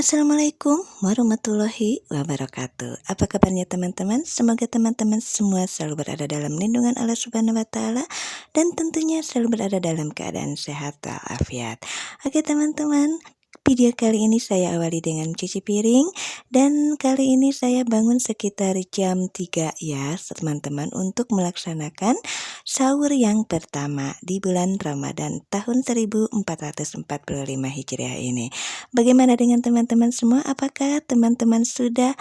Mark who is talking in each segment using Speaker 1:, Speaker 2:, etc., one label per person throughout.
Speaker 1: Assalamualaikum warahmatullahi wabarakatuh. Apa kabarnya teman-teman? Semoga teman-teman semua selalu berada dalam lindungan Allah Subhanahu wa taala dan tentunya selalu berada dalam keadaan sehat walafiat. Oke teman-teman, video kali ini saya awali dengan mencuci piring dan kali ini saya bangun sekitar jam 3 ya teman-teman untuk melaksanakan sahur yang pertama di bulan Ramadan tahun 1445 Hijriah ini. Bagaimana dengan teman-teman semua? Apakah teman-teman sudah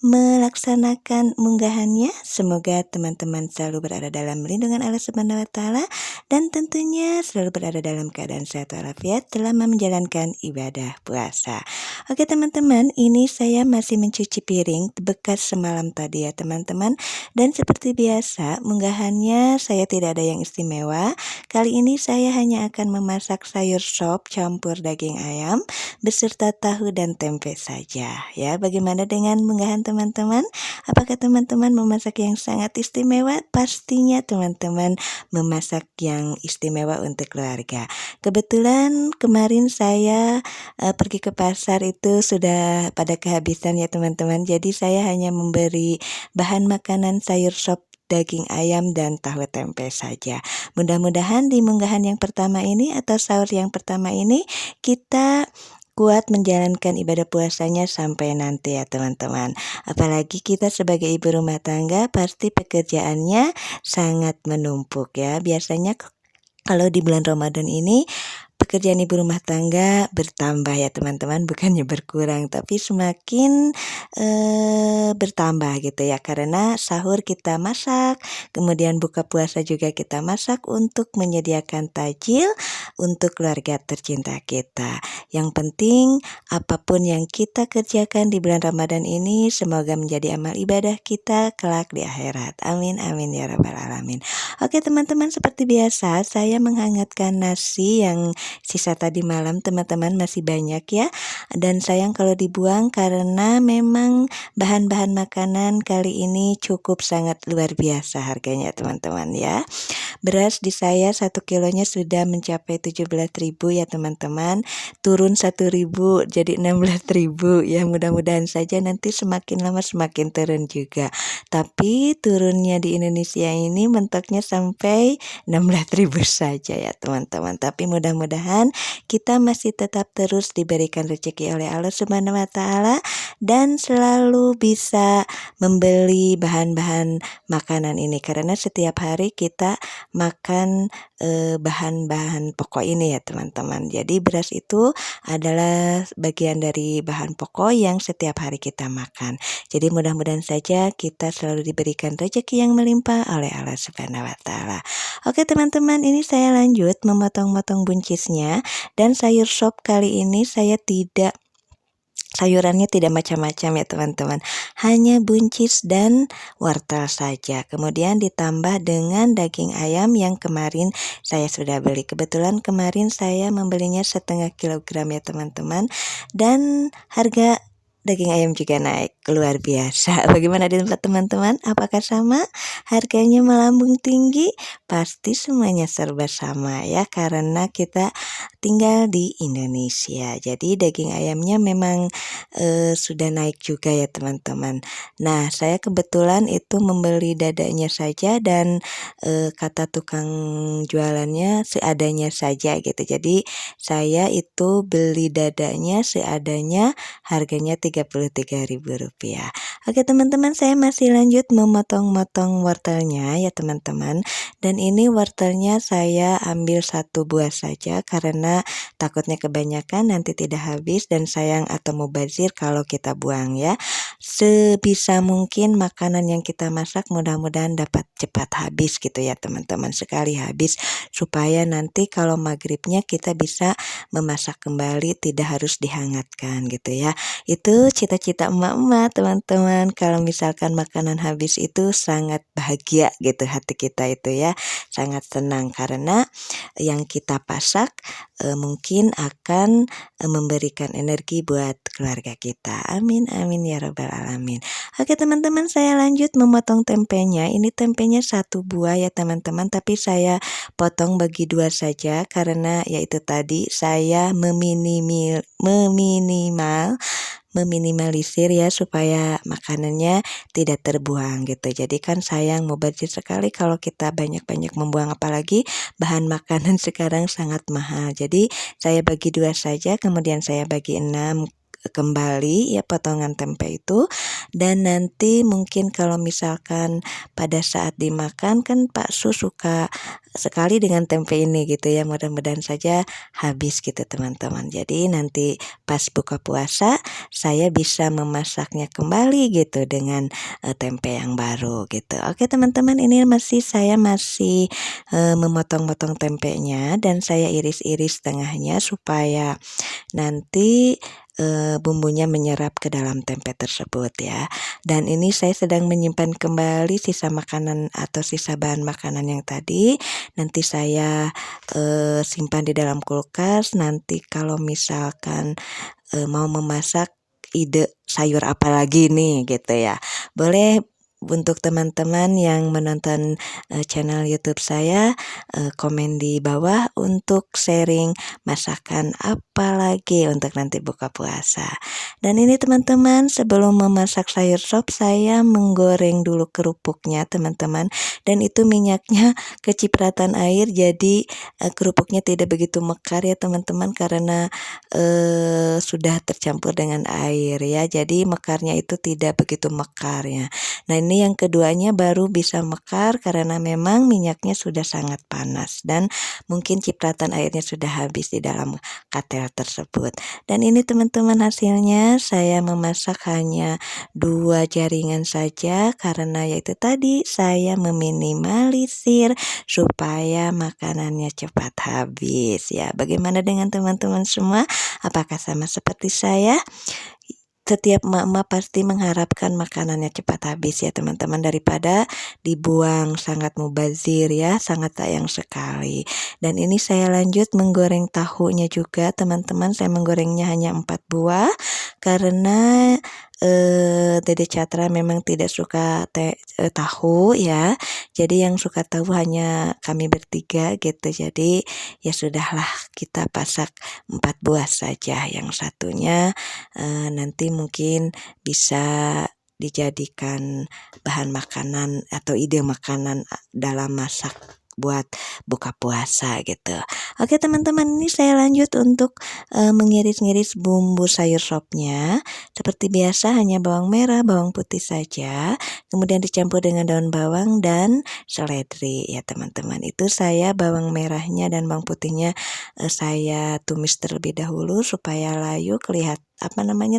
Speaker 1: melaksanakan munggahannya? Semoga teman-teman selalu berada dalam lindungan Allah Subhanahu wa taala dan tentunya selalu berada dalam keadaan sehat walafiat selama menjalankan ibadah puasa. Oke teman-teman, ini saya masih mencuci piring bekas semalam tadi ya teman-teman. Dan seperti biasa, munggahannya saya tidak ada yang istimewa. Kali ini saya hanya akan memasak sayur sop campur daging ayam beserta tahu dan tempe saja ya. Bagaimana dengan munggahan teman-teman? Apakah teman-teman memasak yang sangat istimewa? Pastinya teman-teman memasak yang istimewa untuk keluarga. Kebetulan kemarin saya pergi ke pasar itu sudah pada kehabisan ya teman-teman. Jadi saya hanya memberi bahan makanan sayur sop daging ayam dan tahu tempe saja. Mudah-mudahan di munggahan yang pertama ini atau sahur yang pertama ini kita kuat menjalankan ibadah puasanya sampai nanti ya teman-teman. Apalagi kita sebagai ibu rumah tangga pasti pekerjaannya sangat menumpuk ya. Biasanya kalau di bulan Ramadan ini pekerjaan ibu rumah tangga bertambah ya teman-teman, bukannya berkurang tapi semakin bertambah gitu ya, karena sahur kita masak, kemudian buka puasa juga kita masak untuk menyediakan tajil untuk keluarga tercinta kita. Yang penting apapun yang kita kerjakan di bulan Ramadan ini semoga menjadi amal ibadah kita kelak di akhirat. Amin amin ya rabbal alamin. Oke teman-teman, seperti biasa saya menghangatkan nasi yang sisa tadi malam teman-teman, masih banyak ya. Dan sayang kalau dibuang karena memang bahan-bahan makanan kali ini cukup sangat luar biasa harganya teman-teman ya. Beras di saya 1 kilonya sudah mencapai 17.000 ya teman-teman. Turun 1.000 jadi 16.000 ya, mudah-mudahan saja nanti semakin lama semakin turun juga. Tapi turunnya di Indonesia ini mentoknya sampai 16.000 saja ya teman-teman. Tapi mudah-mudahan kita masih tetap terus diberikan rezeki oleh Allah Subhanahu wa taala dan selalu bisa membeli bahan-bahan makanan ini, karena setiap hari kita makan bahan-bahan pokok ini ya teman-teman. Jadi beras itu adalah bagian dari bahan pokok yang setiap hari kita makan. Jadi mudah-mudahan saja kita selalu diberikan rezeki yang melimpah oleh Allah Subhanahu wa taala. Oke teman-teman, ini saya lanjut memotong-motong buncisnya, dan sayur sop kali ini sayurannya tidak macam-macam ya teman-teman, hanya buncis dan wortel saja. Kemudian ditambah dengan daging ayam yang kemarin saya sudah beli. Kebetulan kemarin saya membelinya 0,5 kilogram ya teman-teman, dan harga daging ayam juga naik luar biasa. Bagaimana di tempat teman-teman? Apakah sama? Harganya melambung tinggi? Pasti semuanya serba sama ya, karena kita tinggal di Indonesia. Jadi daging ayamnya memang sudah naik juga ya teman-teman. Nah, saya kebetulan itu membeli dadanya saja dan kata tukang jualannya seadanya saja gitu. Jadi saya itu beli dadanya seadanya, harganya Rp33.000. Oke teman-teman, saya masih lanjut memotong-motong wortelnya ya teman-teman. Dan ini wortelnya saya ambil 1 buah saja karena takutnya kebanyakan nanti tidak habis dan sayang atau mubazir kalau kita buang ya. Sebisa mungkin makanan yang kita masak mudah-mudahan dapat cepat habis gitu ya teman-teman, sekali habis, supaya nanti kalau maghribnya kita bisa memasak kembali, tidak harus dihangatkan gitu ya. Itu cita-cita emak-emak teman-teman, kalau misalkan makanan habis itu sangat bahagia gitu hati kita itu ya, sangat senang karena yang kita pasak mungkin akan memberikan energi buat keluarga kita. Amin amin ya rabbal alamin. Oke teman-teman, saya lanjut memotong tempenya. Ini tempenya 1 buah ya teman-teman, tapi saya potong bagi 2 saja karena yaitu tadi saya meminimal meminimalisir ya supaya makanannya tidak terbuang gitu. Jadi kan sayang mubazir sekali kalau kita banyak-banyak membuang, apalagi bahan makanan sekarang sangat mahal. Jadi saya bagi 2 saja, kemudian saya bagi 6 kembali ya potongan tempe itu, dan nanti mungkin kalau misalkan pada saat dimakan kan Pak Su suka sekali dengan tempe ini gitu ya, mudah-mudahan saja habis gitu teman-teman. Jadi nanti pas buka puasa saya bisa memasaknya kembali gitu dengan tempe yang baru gitu. Oke teman-teman, ini saya masih memotong-motong tempenya dan saya iris-iris tengahnya supaya nanti bumbunya menyerap ke dalam tempe tersebut ya. Dan ini saya sedang menyimpan kembali sisa makanan atau sisa bahan makanan yang tadi. Nanti saya simpan di dalam kulkas. Nanti kalau misalkan mau memasak ide sayur apa lagi nih gitu ya, boleh untuk teman-teman yang menonton channel YouTube saya, komen di bawah untuk sharing masakan apa lagi untuk nanti buka puasa. Dan ini teman-teman, sebelum memasak sayur sop saya menggoreng dulu kerupuknya teman-teman, dan itu minyaknya kecipratan air jadi kerupuknya tidak begitu mekar ya teman-teman, karena sudah tercampur dengan air ya, jadi mekarnya itu tidak begitu mekar ya. Nah ini yang keduanya baru bisa mekar karena memang minyaknya sudah sangat panas dan mungkin cipratan airnya sudah habis di dalam katel tersebut. Dan ini teman-teman hasilnya, saya memasak hanya 2 jaringan saja karena yaitu tadi saya meminimalisir supaya makanannya cepat habis ya. Bagaimana dengan teman-teman semua? Apakah sama seperti saya? Setiap emak-emak pasti mengharapkan makanannya cepat habis ya teman-teman, daripada dibuang, sangat mubazir ya, sangat sayang sekali. Dan ini saya lanjut menggoreng tahunya juga teman-teman, saya menggorengnya hanya 4 buah karena Dede Catra memang tidak suka tahu ya, jadi yang suka tahu hanya kami bertiga gitu. Jadi ya sudahlah, kita pasak 4 buah saja, yang satunya nanti mungkin bisa dijadikan bahan makanan atau ide makanan dalam masak buat buka puasa gitu. Oke teman-teman, ini saya lanjut untuk mengiris-ngiris bumbu sayur sopnya. Seperti biasa hanya bawang merah, bawang putih saja, kemudian dicampur dengan daun bawang dan seledri ya teman-teman. Itu saya bawang merahnya dan bawang putihnya saya tumis terlebih dahulu supaya layu,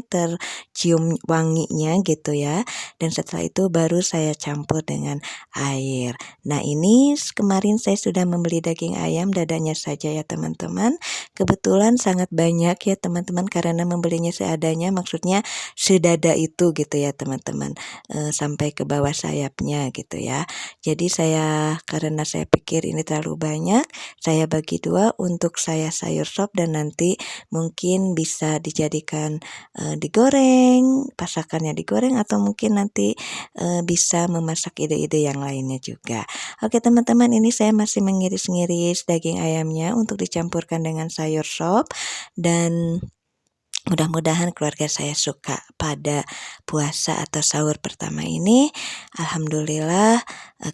Speaker 1: tercium wanginya gitu ya. Dan setelah itu baru saya campur dengan air. Nah ini kemarin saya sudah membeli daging ayam dadanya saja ya teman-teman. Kebetulan sangat banyak ya teman-teman, karena membelinya seadanya, maksudnya sedada itu gitu ya teman-teman, sampai ke bawah sayapnya gitu ya. Jadi karena saya pikir ini terlalu banyak, saya bagi 2 untuk saya sayur sop dan nanti mungkin bisa dijadikan digoreng, pasakannya digoreng, atau mungkin nanti bisa memasak ide-ide yang lainnya juga. Oke teman-teman, ini saya masih mengiris-ngiris daging ayamnya untuk dicampurkan dengan sayur sop, dan mudah-mudahan keluarga saya suka pada puasa atau sahur pertama ini. Alhamdulillah,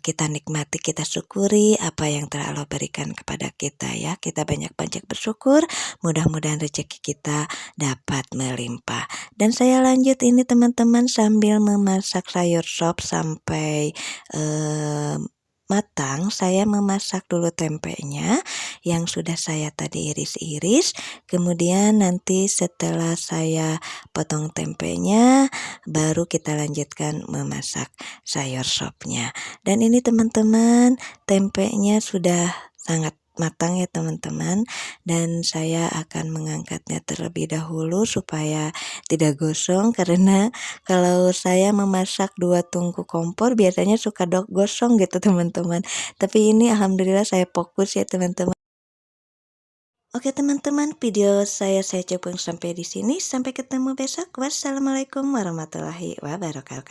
Speaker 1: kita nikmati, kita syukuri apa yang telah Allah berikan kepada kita ya. Kita banyak-banyak bersyukur, mudah-mudahan rezeki kita dapat melimpah. Dan saya lanjut ini teman-teman sambil memasak sayur sop sampai matang. Saya memasak dulu tempenya yang sudah saya tadi iris-iris. Kemudian nanti setelah saya potong tempenya, baru kita lanjutkan memasak sayur sopnya. Dan ini teman-teman, tempenya sudah sangat matang ya teman-teman, dan saya akan mengangkatnya terlebih dahulu supaya tidak gosong, karena kalau saya memasak 2 tungku kompor biasanya suka gosong gitu teman-teman. Tapi ini alhamdulillah saya fokus ya teman-teman. Oke teman-teman, video saya cukupkan sampai di sini. Sampai ketemu besok. Wassalamualaikum warahmatullahi wabarakatuh.